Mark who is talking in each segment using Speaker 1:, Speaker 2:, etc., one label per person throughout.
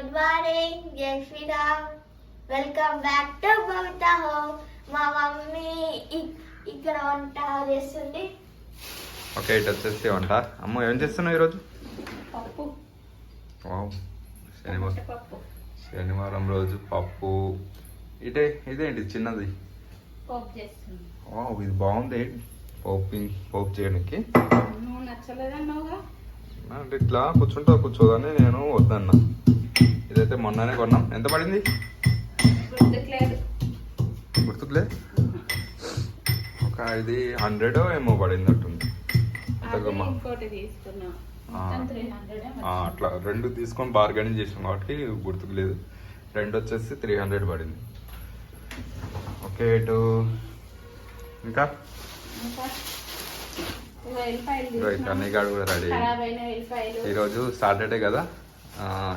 Speaker 1: Good morning, జై Shriram. Welcome back to Bhavitha home. మా mummy ఇక్కడ వంట చేస్తుంది.
Speaker 2: ఓకే, ఇటు వచ్చేసి వంట. అమ్మ ఏం చేస్తున్నావు ఈరోజు?
Speaker 1: పప్పు.
Speaker 2: శనివారం రోజు పప్పు. ఇదేంటి చిన్నది?
Speaker 1: పప్పు చేస్తుంది.
Speaker 2: ఇది బాగుంది. పోపు చేయడానికి
Speaker 1: నువ్వు నచ్చలేదన్నావుగా.
Speaker 2: అంటే ఇట్లా కూర్చోదని నేను వద్దన్నా. ఇదైతే మొన్ననే కొన్నాం. ఎంత పడింది? గుర్తుకులేదు. ఒక ఇది 100 ఏమో పడిందట్టుంది. అట్లా 2 తీసుకొని బార్గెనింగ్ చేసాం కాబట్టి గుర్తుకు లేదు. 2 వచ్చేసి 300 పడింది. ఓకే, ఇటు ఇంకా అన్నయ్యగాడు కూడా రెడీ. ఈరోజు సాటర్డే కదా,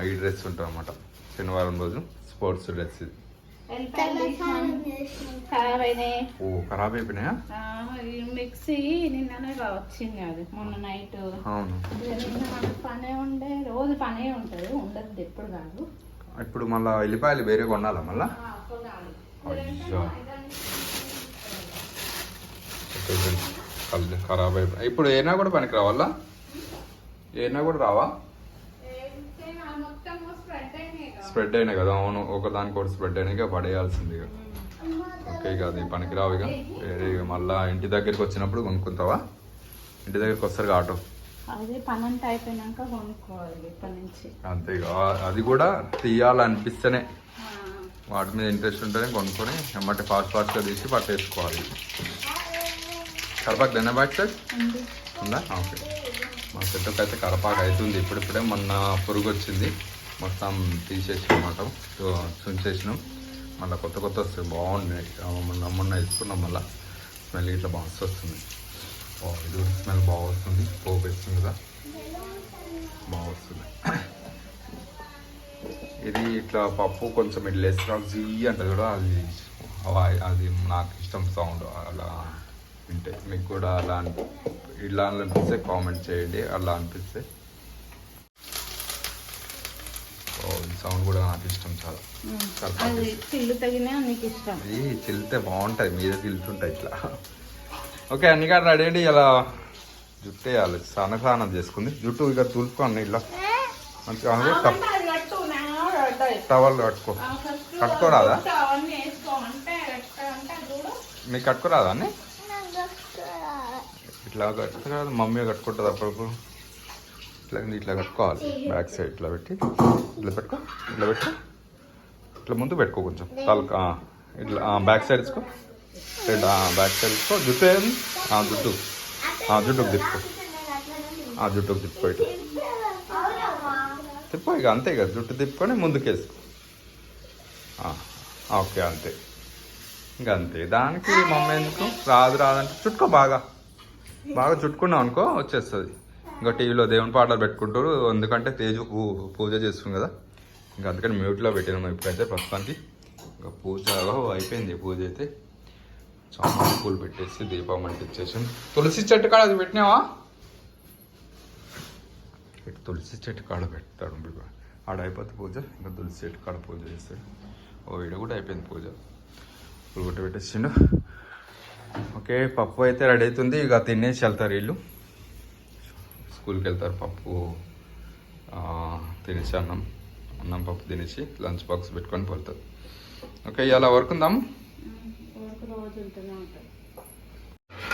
Speaker 2: ఈ డ్రెస్ ఉంటాం అన్నమాట. శనివారం రోజు స్పోర్ట్స్ డ్రెస్. ఇది ఖరాబ్ అయిపోయినాయా?
Speaker 1: మిక్సీ నిన్ననే వచ్చింది అది, మొన్న నైట్.
Speaker 2: అవును,
Speaker 1: పనే ఉండే, రోజు పనే ఉంటది, ఉండదు ఎప్పుడు కాదు.
Speaker 2: ఇప్పుడు మళ్ళా ఎల్లిపాయలు వేరే కొనాలా మళ్ళా? ఖరాబ్ అయిపోయి ఇప్పుడు ఏనా కూడా పనికి రావాలా? ఏనా కూడా రావా? స్ప్రెడ్ అయినాయి కదా. అవును, ఒకదానికొకటి స్ప్రెడ్ అయినాయి, ఇక పడేయాల్సింది. ఓకే, ఇక అది పనికి రావు. ఇక మళ్ళా ఇంటి దగ్గరికి వచ్చినప్పుడు కొనుక్కుంటావా? ఇంటి దగ్గరికి వస్తారు ఆటో.
Speaker 1: అదే పని అంతా అయిపోయినాక కొనుక్కోవాలి ఇప్పటి నుంచి.
Speaker 2: అంతే, అది కూడా తీయాలనిపిస్తేనే, వాటి మీద ఇంట్రెస్ట్ ఉంటేనే కొనుక్కొని ఎమ్మటి ఫాస్ట్గా తీసి పట్టేసుకోవాలి. కరపాకు తిన్న బ్యాక్ సైడ్ ఉందా? ఓకే, మా చెట్టుకు అయితే కరపాకు అవుతుంది. ఇప్పుడిప్పుడే మొన్న పురుగు వచ్చింది, మొత్తం తీసేసినమాట, చుంచేసినాం. మళ్ళీ కొత్త వస్తుంది, బాగున్నాయి. మొన్న వేసుకున్నాం, మళ్ళీ స్మెల్ ఇట్లా బాగా వస్తుంది. ఇది స్మెల్ బాగా వస్తుంది. పోపు వేస్తుంది కదా, బాగా వస్తుంది. ఇది ఇట్లా పప్పు కొంచెం ఇట్లా వేసుకున్నాం, జీ అంటది కూడా. అది నాకు ఇష్టం సౌండ్. అలా వింటే మీకు కూడా ఇలా అనిపిస్తే కామెంట్ చేయండి. అలా అనిపిస్తే సౌండ్ కూడా నాకు ఇష్టం చాలా. ఇది చిల్లితే బాగుంటుంది, మీద చిల్లుతుంటాయి ఇట్లా. ఓకే, అన్ని కాదు రెడీ అండి. ఇలా జుట్టు వేయాలి, స్నానం చేసుకుంది. జుట్టు ఇక తులుపుకోండి ఇలా మంచిగా. టవల్ కట్టుకోరాదా? మీకు కట్టుకోరాదా అని? ఇట్లా కట్టుకోరాదు, మమ్మీ కట్టుకుంటుంది అప్పుడప్పుడు. ఇట్లా కట్టుకోవాలి. బ్యాక్ సైడ్ ఇట్లా పెట్టి ఇట్లా పెట్టుకో, ఇట్లా పెట్టుకో, ఇట్లా ముందు పెట్టుకో, కొంచెం తలక ఇట్లా బ్యాక్ సైడ్ ఇసుకో, బ్యాక్ సైడ్ ఇసుకో. జుట్టు ఏమి జుట్టుకు తిప్పుకో, జుట్టుకు తిప్పుకో, ఇట్లా తిప్పో. ఇక అంతే కదా, జుట్టు తిప్పుకొని ముందుకేసుకో. ఓకే, అంతే. ఇంకా అంతే. దానికి మమ్మీ ఎందుకు రాదంటే చుట్టుకో, బాగా చుట్టుకున్నావు అనుకో వచ్చేస్తుంది. ఇంకా టీవీలో దేవుని పాటలు పెట్టుకుంటారు, ఎందుకంటే తేజు పూజ చేస్తుంది కదా. ఇంకా అందుకని మ్యూట్లో పెట్టినాము ఇప్పుడైతే ప్రస్తుతానికి. ఇంకా పూజ అయిపోయింది. పూజ అయితే చాలా పూలు పెట్టేసి దీపం అంటించేసి, తులసి చెట్టు కాడ అది పెట్టినావా? తులసి చెట్టు కాడ పెడతాడు. ఆడ అయిపోతే పూజ, ఇంకా తులసి చెట్టు కాడ పూజ చేస్తాడు. ఈడ కూడా అయిపోయింది పూజ. పూలు కొట్టి పెట్టేసిండు. ఓకే, పప్పు అయితే రెడీ అవుతుంది. ఇక తినేసి వెళ్తారు వీళ్ళు, స్కూల్కి వెళ్తారు. పప్పు తినేసి అన్నం పప్పు తినేసి లంచ్ బాక్స్ పెట్టుకొని వెళ్తారు. ఓకే, ఇలా వర్క్ ఉందాము.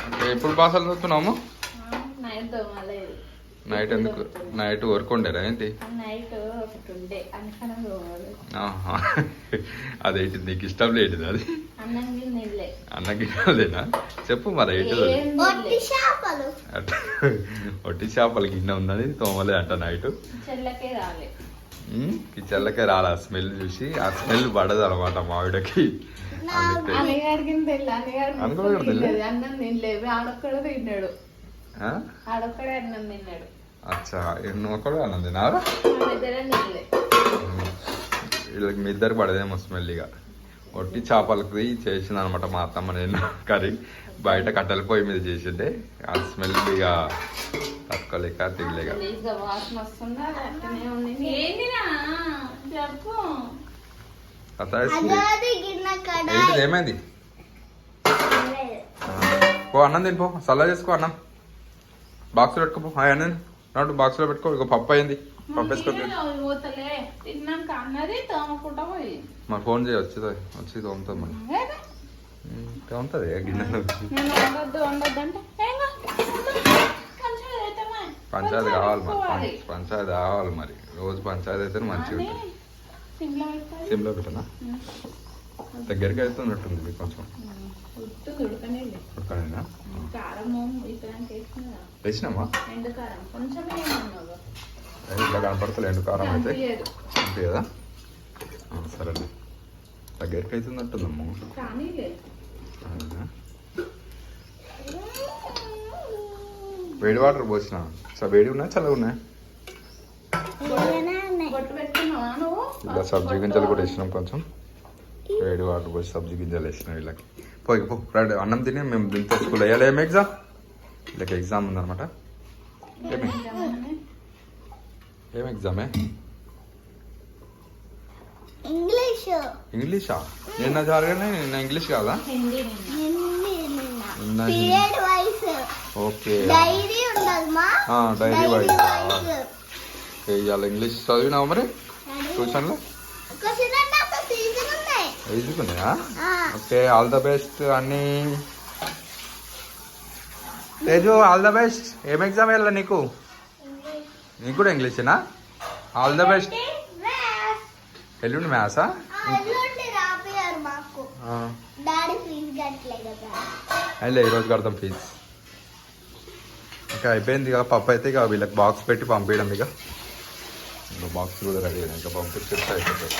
Speaker 2: ఓకే, ఎప్పుడు బాసలు చదువుతున్నాము? నైట్ ఎందుకు? నైట్ వర్క్ ఉండేరా ఏంటి? అదేంటి నీకు ఇష్టం లేదు? అది అన్నం గిన్నెలేనా? చెప్పు మరి. ఏంటి ఒట్టి చేపల గిన్నె ఉన్నది, తోమలే అంట నైట్. కిచెన్లకే రాలే. ఆ స్మెల్ చూసి, ఆ స్మెల్ పడదు అనమాట మావిడకి. అచ్చా, ఒక్కడే అన్నం తిన్నారా? వీళ్ళకి మీ ఇద్దరు పడదేమో స్మెల్. ఇక ఒట్టి చేపలకి చేసింది అనమాట మా అత్తమ్మ. నేను కర్రీ బయట కట్టెల పొయ్యి మీద చేసిండే, ఆ స్మెల్ ఇక తక్కువలేక తినలేక.
Speaker 3: వరకు
Speaker 1: అదోది గిన్నె కడాయి
Speaker 2: ఏంటిది ఏమైంది పో అన్నం తినిపో సల్లా చేసుకో అన్నం బాక్స్లో పెట్టుకోపో అన్నం నాటు బాక్స్లో పెట్టుకో ఇక పప్పు అయింది పప్పు వేసుకో
Speaker 3: పోతలే తిన్నాక అన్నది తోమకుండా పోయి
Speaker 2: మరి ఫోన్ చేయి వచ్చి తోముతాం మరి తోముతుంది గిన్నెలో
Speaker 3: నేను వండొద్దు అంటే
Speaker 2: పంచాయతీ కావాలి మరి పంచాయతీ కావాలి మరి రోజు పంచాయతీ అయితే మంచిగా ఉంటుంది సిమ్లో పెట్టనా దగ్గరికి అయితే ఉన్నట్టుంది మీకు కొంచెం ఉడకనేనా వేసినామా ఇట్లా కనపడతలే ఎండు కారం అయితే అంతే కదా సరేలే దగ్గరికి అయితే ఉన్నట్టుందమ్మా వేడి వాటర్ పోసిన సార్ వేడి ఉన్నాయి చల్లగా ఉన్నాయి ఇలా సబ్జీ గింజలు కూడా వేసినాం కొంచెం వేడి వాటర్ పోసి సబ్జీ గింజలు వేసినాం వీళ్ళకి పోయి పో రెడీ అన్నం తిని మేము దీంతో స్కూల్ వేయాలి ఏం ఎగ్జామ్ వీళ్ళకి ఎగ్జామ్ ఉందన్నమాట ఏం ఎగ్జామే ఇంగ్లీషా నిన్న జరగనే నిన్న ఇంగ్లీష్ కాదా ఓకే డైరీ వైజ్ ఇవాళ ఇంగ్లీష్ చదివినావు మరి ట్యూషన్లో ఈజీగా ఓకే ఆల్ ద బెస్ట్ అన్ని తేజు ఆల్ ద బెస్ట్ ఏం ఎగ్జామ్ వెళ్ళా నీకు కూడా ఇంగ్లీషేనా ఆల్ ద బెస్ట్ ఎల్లుండి మ్యాథ్సా అయ్యలే ఈరోజు కడతాం ఫీజు ఇంకా అయిపోయింది ఇక పప్పు అయితే ఇక వీళ్ళకి బాక్స్ పెట్టి పంపించడం ఇక బాక్స్ కూడా రెడీ ఇంకా పంపించేస్తే అయిపోతుంది